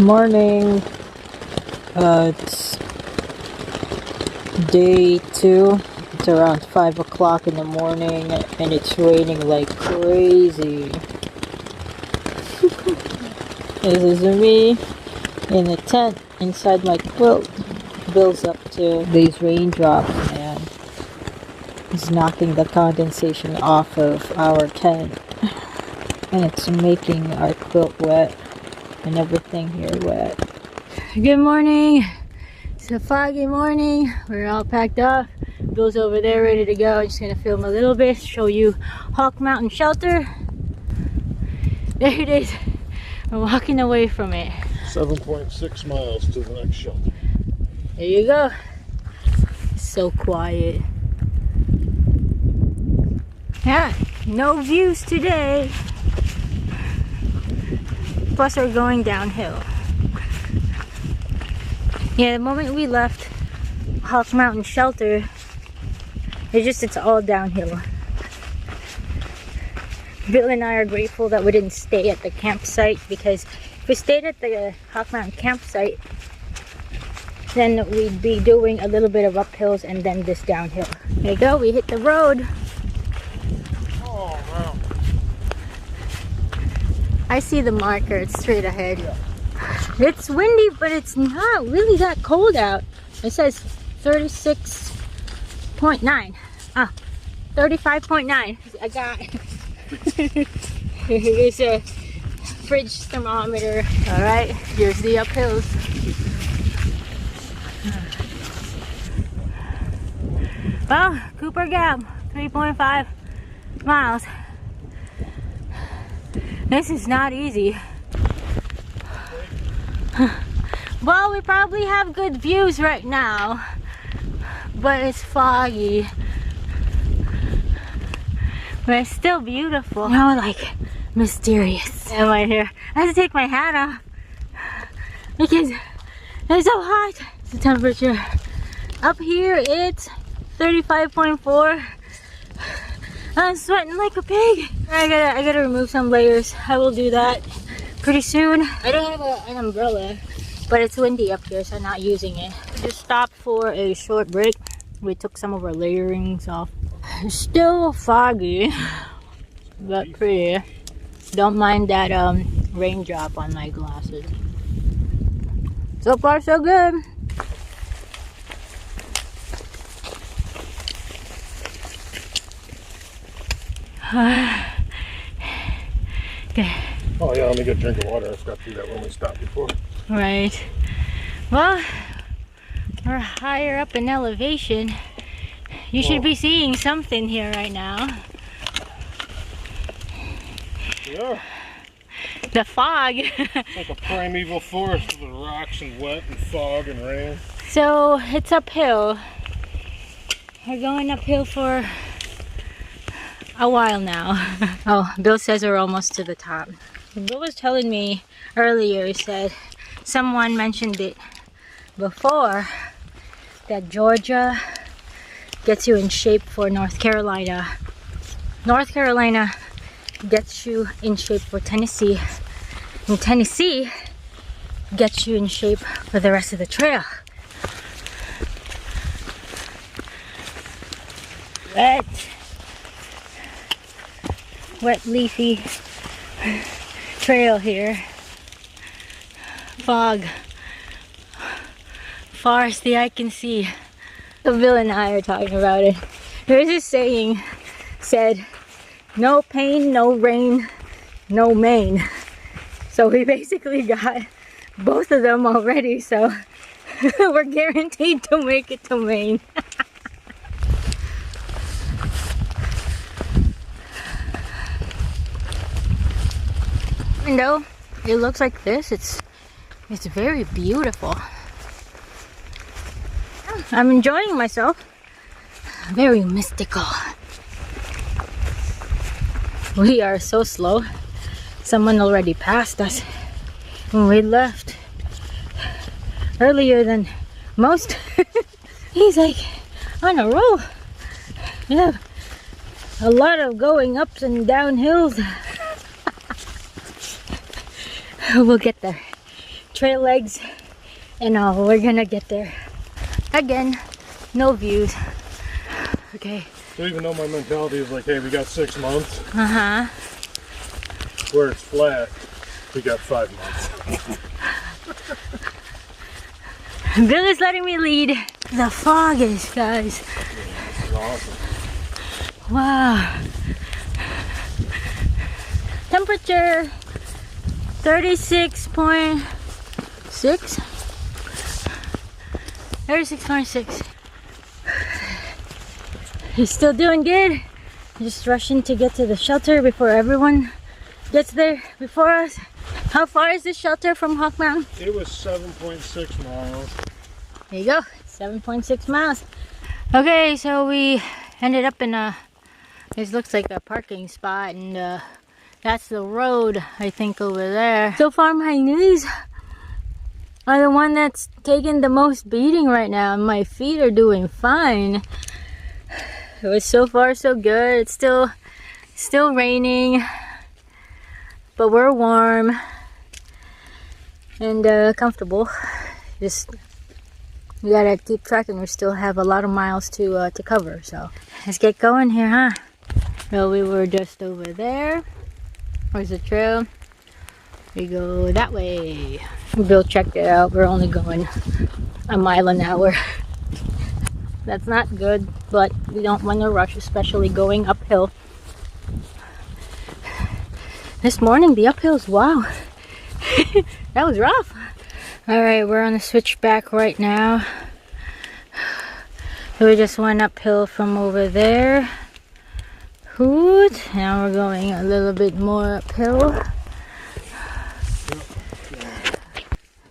Morning. It's day 2. It's around 5 o'clock in the morning and it's raining like crazy. This is me in a tent inside my quilt. Builds up to these raindrops, man. It's knocking the condensation off of our tent. And it's making our quilt wet and everything here wet. Good morning. It's a foggy morning. We're all packed up. Bill's over there ready to go. I'm just gonna film a little bit, show you Gooch Mountain Shelter. There it is. We're walking away from it. 7.6 miles to the next shelter. There you go. It's so quiet. Yeah, no views today. Plus we're going downhill. Yeah, the moment we left Gooch Mountain Shelter, it's all downhill. Bill and I are grateful that we didn't stay at the campsite, because if we stayed at the Gooch Mountain campsite, then we'd be doing a little bit of uphills and then this downhill. There you go, we hit the road. Oh, wow. I see the marker, it's straight ahead. Yeah. It's windy, but it's not really that cold out. It says 36.9. 35.9. I got here's a fridge thermometer. Alright, here's the uphills. Well, Cooper Gap, 3.5 miles. This is not easy. Well, we probably have good views right now, but it's foggy. But it's still beautiful. You know, like mysterious. And right here, I have to take my hat off because it's so hot. The temperature up here, it's 35.4. I'm sweating like a pig. I gotta remove some layers. I will do that pretty soon. I don't have an umbrella, but it's windy up here, so I'm not using it. We just stopped for a short break. We took some of our layerings off. It's still foggy, but pretty. Don't mind that raindrop on my glasses. So far, so good. Okay. Oh yeah, let me get a drink of water. I forgot to do that when we stopped before. Right. Well, we're higher up in elevation. You should be seeing something here right now. Yeah. The fog. It's like a primeval forest with rocks and wet and fog and rain. So it's uphill. We're going uphill for a while now. Oh, Bill says we're almost to the top. Bill was telling me earlier, he said someone mentioned it before, that Georgia gets you in shape for North Carolina. North Carolina gets you in shape for Tennessee. And Tennessee gets you in shape for the rest of the trail. Wet leafy trail here. Fog. Far as the eye can see. So Bill and I are talking about it. There's this saying said, no pain, no rain, no Maine. So we basically got both of them already, so we're guaranteed to make it to Maine. Even though it looks like this, it's very beautiful. I'm enjoying myself. Very mystical. We are so slow. Someone already passed us when we left earlier than most. He's like on a roll. We have a lot of going ups and down hills. We'll get there. trail legs, and we're gonna get there. Again, no views. Okay. So even though my mentality is like, hey, we got 6 months. Uh-huh. Where it's flat, we got 5 months. Bill is letting me lead. The fog is, guys. This is awesome. Wow. Temperature 36.6. 36.6. He's still doing good. Just rushing to get to the shelter before everyone gets there before us. How far is the shelter from Hawk Mountain? It was 7.6 miles. There you go, 7.6 miles. Okay, so we ended up in this looks like a parking spot, and that's the road, I think, over there. So far, my knees are the one that's taking the most beating right now. My feet are doing fine. It was so far so good. It's still raining, but we're warm and comfortable. Just we gotta keep tracking. We still have a lot of miles to cover, so let's get going here, huh? Well, we were just over there. Where's the trail? We go that way. Bill checked it out. We're only going a mile an hour. That's not good, but we don't want to rush, especially going uphill. This morning, the uphills, wow. That was rough. Alright, we're on the switchback right now. So we just went uphill from over there. Good. Now we're going a little bit more uphill.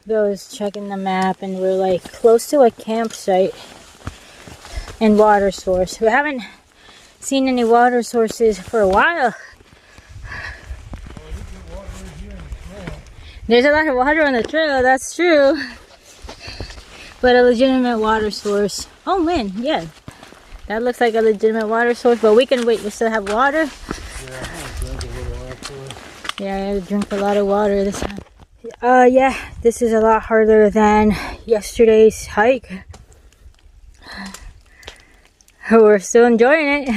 Bill is checking the map, and we're like close to a campsite and water source. We haven't seen any water sources for a while. There's a lot of water on the trail, that's true. But a legitimate water source. Oh man, yeah. That looks like a legitimate water source, but we can wait. We still have water. Yeah, I drank a little actually. Yeah, I had to drink a lot of water this time. Yeah, this is a lot harder than yesterday's hike. We're still enjoying it.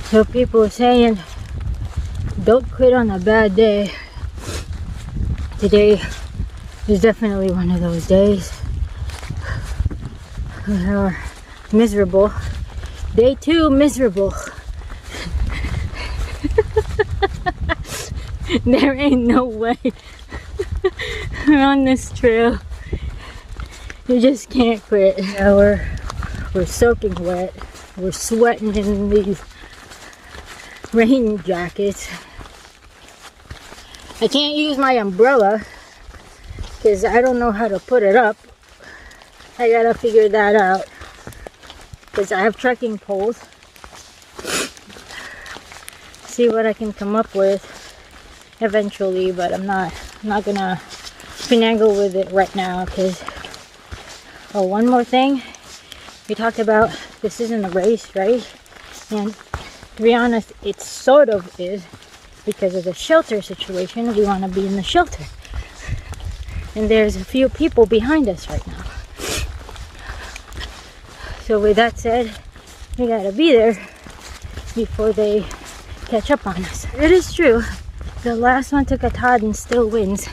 So people are saying, don't quit on a bad day. Today is definitely one of those days. We are miserable. Day 2, miserable. There ain't no way we're on this trail. You just can't quit. Yeah, we're soaking wet. We're sweating in these rain jackets. I can't use my umbrella because I don't know how to put it up. I gotta figure that out because I have trekking poles. See what I can come up with eventually, but I'm not gonna finagle with it right now because one more thing we talked about, this isn't a race, right? And to be honest, it sort of is because of the shelter situation. We want to be in the shelter, and there's a few people behind us right now. So with that said, we gotta be there before they catch up on us. It is true, the last one took a Todd and still wins.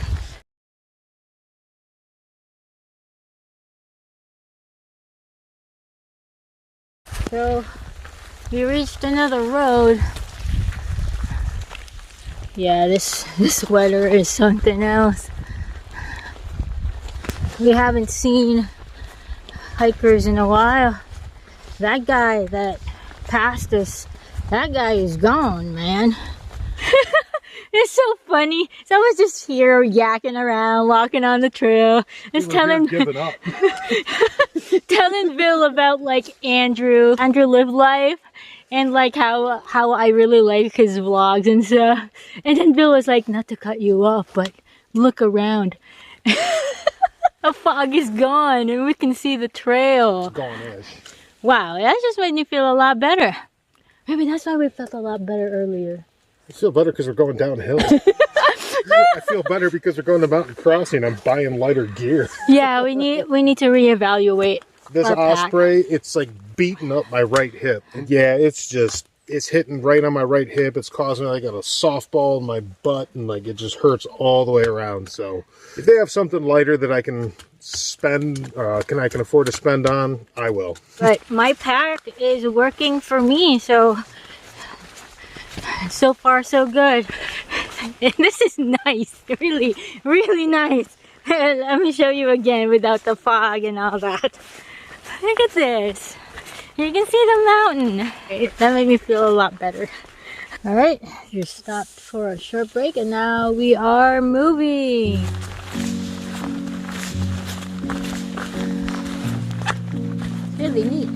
So we reached another road. Yeah, this weather is something else. We haven't seen hikers in a while. That guy that passed us, that guy is gone, man. It's so funny. Someone's just here yakking around, walking on the trail. It's telling telling Bill about like Andrew lived life and like how I really like his vlogs and stuff. And then Bill was like, not to cut you off, but look around. The fog is gone and we can see the trail. Gone-ish. Wow, that just made me feel a lot better. Maybe that's why we felt a lot better earlier. I feel better because we're going downhill. I feel better because we're going to mountain crossing. I'm buying lighter gear. Yeah, we need to reevaluate. This Osprey, it's like beating up my right hip. And yeah, it's hitting right on my right hip. It's causing me, I got a softball in my butt, and like it just hurts all the way around. So if they have something lighter that I can spend, I can afford to spend on, I will. But my pack is working for me, so far so good. And this is nice, really, really nice. Let me show you again without the fog and all that. Look at this. You can see the mountain. That made me feel a lot better. All right, just stopped for a short break and now we are moving. It's really neat.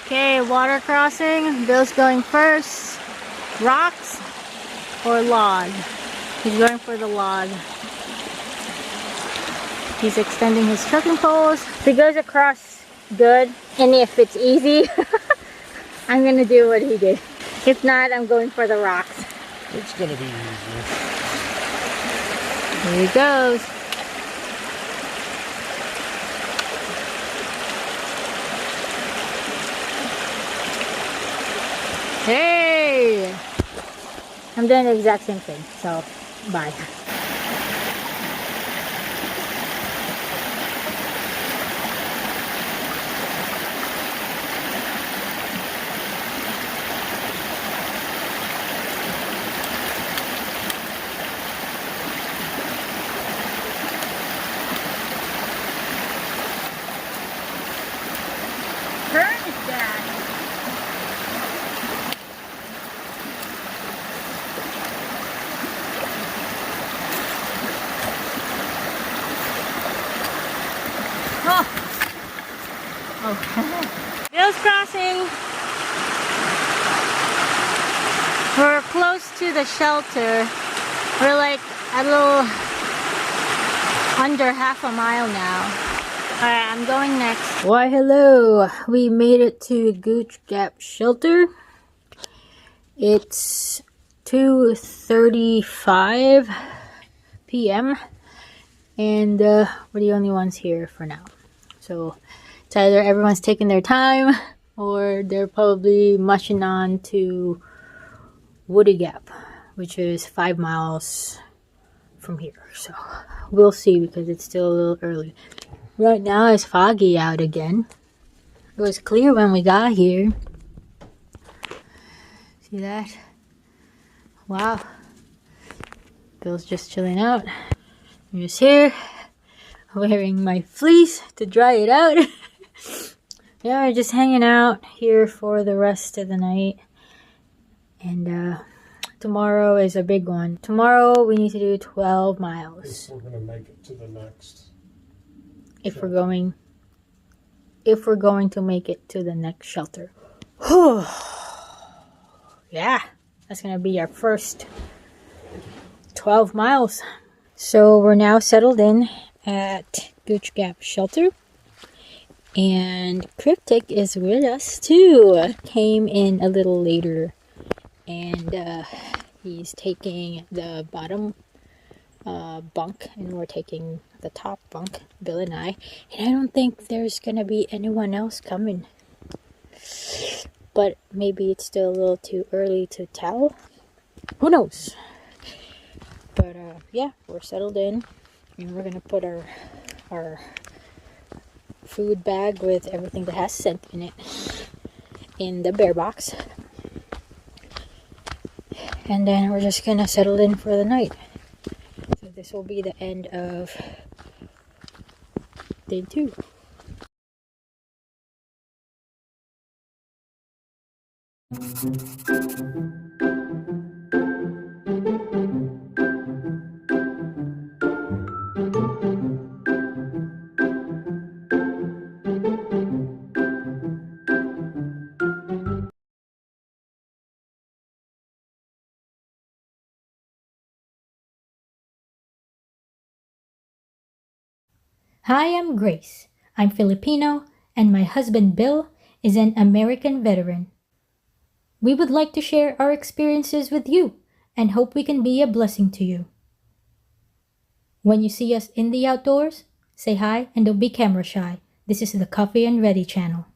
Okay, water crossing. Bill's going first. Rocks or log? He's going for the log. He's extending his trekking poles. If he goes across good, and if it's easy, I'm gonna do what he did. If not, I'm going for the rocks. It's gonna be easy. Here he goes. Hey! I'm doing the exact same thing, so bye. Bill's crossing. We're close to the shelter. We're like a little under half a mile now. Alright, I'm going next. Why hello, we made it to Gooch Gap Shelter. It's 2:35 p.m. and we're the only ones here for now. So it's either everyone's taking their time or they're probably mushing on to Woody Gap, which is 5 miles from here. So we'll see because it's still a little early. Right now it's foggy out again. It was clear when we got here. See that? Wow. Bill's just chilling out. I'm just here wearing my fleece to dry it out. Yeah, we're just hanging out here for the rest of the night. And tomorrow is a big one. Tomorrow we need to do 12 miles. If we're gonna make it to the next. If we're going to make it to the next shelter. Yeah, that's gonna be our first 12 miles. So we're now settled in at Gooch Gap Shelter. And Cryptic is with us too. Came in a little later. And he's taking the bottom bunk. And we're taking the top bunk, Bill and I. And I don't think there's going to be anyone else coming. But maybe it's still a little too early to tell. Who knows? But yeah, we're settled in. And we're going to put our food bag with everything that has scent in it in the bear box. And then we're just going to settle in for the night. So this will be the end of day 2. Hi, I'm Grace. I'm Filipino, and my husband Bill is an American veteran. We would like to share our experiences with you and hope we can be a blessing to you. When you see us in the outdoors, say hi and don't be camera shy. This is the Coffee and Ready channel.